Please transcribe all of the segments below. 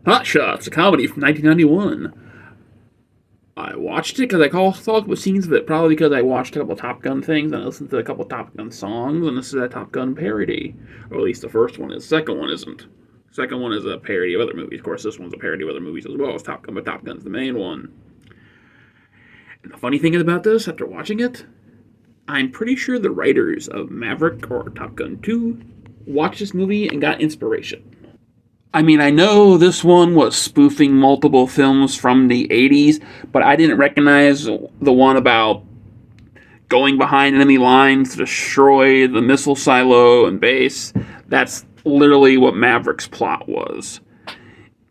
Hot Shots, a comedy from 1991. I watched it because I saw a couple scenes of it, probably because I watched a couple Top Gun things and I listened to a couple Top Gun songs, and this is a Top Gun parody. Or at least the first one is. The second one isn't. The second one is a parody of other movies. Of course, this one's a parody of other movies as well as Top Gun, but Top Gun's the main one. And the funny thing about this, after watching it, I'm pretty sure the writers of Maverick or Top Gun 2 watched this movie and got inspiration. I mean, I know this one was spoofing multiple films from the 80s, but I didn't recognize the one about going behind enemy lines to destroy the missile silo and base. That's literally what Maverick's plot was.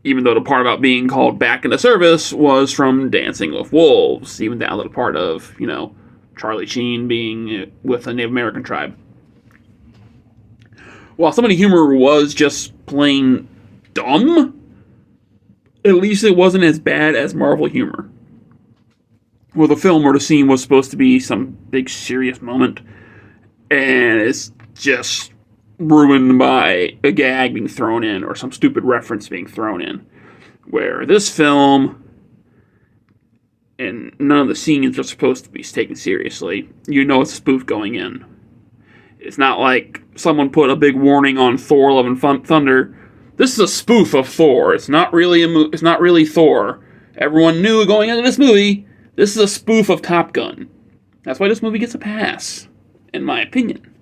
Even though the part about being called back into service was from Dancing with Wolves, even down to the part of, Charlie Sheen being with a Native American tribe. While some of the humor was just plain dumb, at least it wasn't as bad as Marvel humor. Well, the film or the scene was supposed to be some big serious moment, and it's just ruined by a gag being thrown in or some stupid reference being thrown in. Where this film, and none of the scenes are supposed to be taken seriously, it's a spoof going in. It's not like someone put a big warning on Thor: Love and Thunder. This is a spoof of Thor. It's not really it's not really Thor. Everyone knew going into this movie, this is a spoof of Top Gun. That's why this movie gets a pass, in my opinion.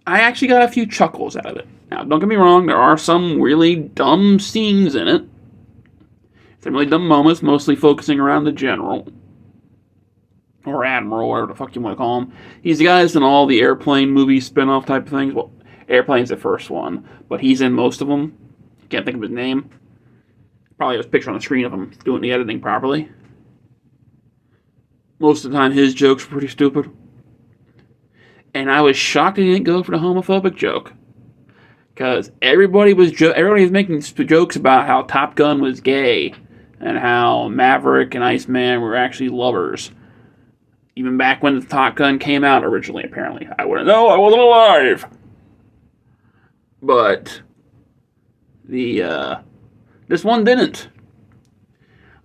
I actually got a few chuckles out of it. Now, don't get me wrong, there are some really dumb scenes in it. Some really dumb moments, mostly focusing around the general. Or Admiral, whatever the fuck you want to call him. He's the guy that's in all the airplane movie spin-off type of things. Well, Airplane's the first one, but he's in most of them. Can't think of his name. Probably has a picture on the screen of him doing the editing properly. Most of the time, his jokes were pretty stupid. And I was shocked he didn't go for the homophobic joke. Because everybody was making jokes about how Top Gun was gay. And how Maverick and Iceman were actually lovers. Even back when the Top Gun came out originally, apparently. I wouldn't know, I wasn't alive! But this one didn't.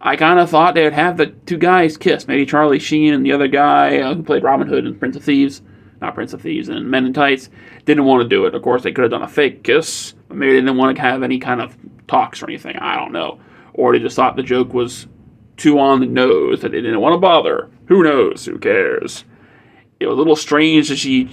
I kind of thought they would have the two guys kiss. Maybe Charlie Sheen and the other guy who played Robin Hood in Prince of Thieves. Not Prince of Thieves, and Men in Tights. Didn't want to do it. Of course, they could have done a fake kiss. But maybe they didn't want to have any kind of talks or anything. I don't know. Or they just thought the joke was too on the nose that they didn't want to bother. Who knows? Who cares? It was a little strange that she...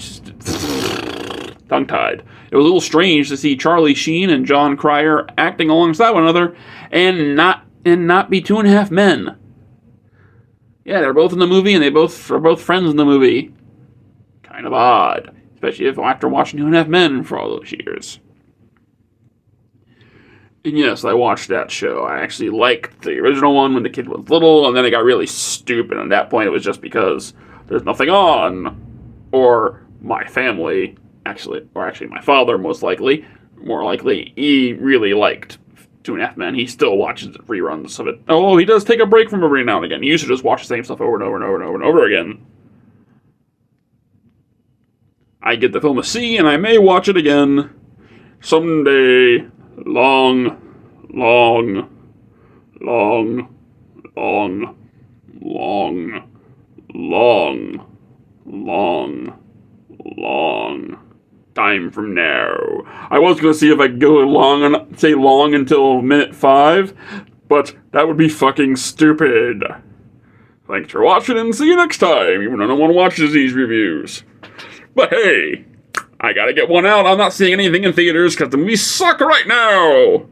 tongue-tied. It was a little strange to see Charlie Sheen and John Cryer acting alongside one another and not be Two and a Half Men. Yeah, they're both in the movie and they are both friends in the movie. Kind of odd, especially after watching Two and a Half Men for all those years. And yes, I watched that show. I actually liked the original one when the kid was little, and then it got really stupid. At that point, it was just because there's nothing on, or my family. Actually, my father, more likely, he really liked Two and a Half Men. He still watches reruns of it. Oh, he does take a break from every now and again. He used to just watch the same stuff over and over and over and over and over again. I get the film a C, and I may watch it again someday. Long, long, long, long, long, long, long, long time from now. I was going to see if I could go say long until minute 5, but that would be fucking stupid. Thanks for watching and see you next time, even though no one watches these reviews. But hey, I gotta get one out. I'm not seeing anything in theaters because the movies suck right now.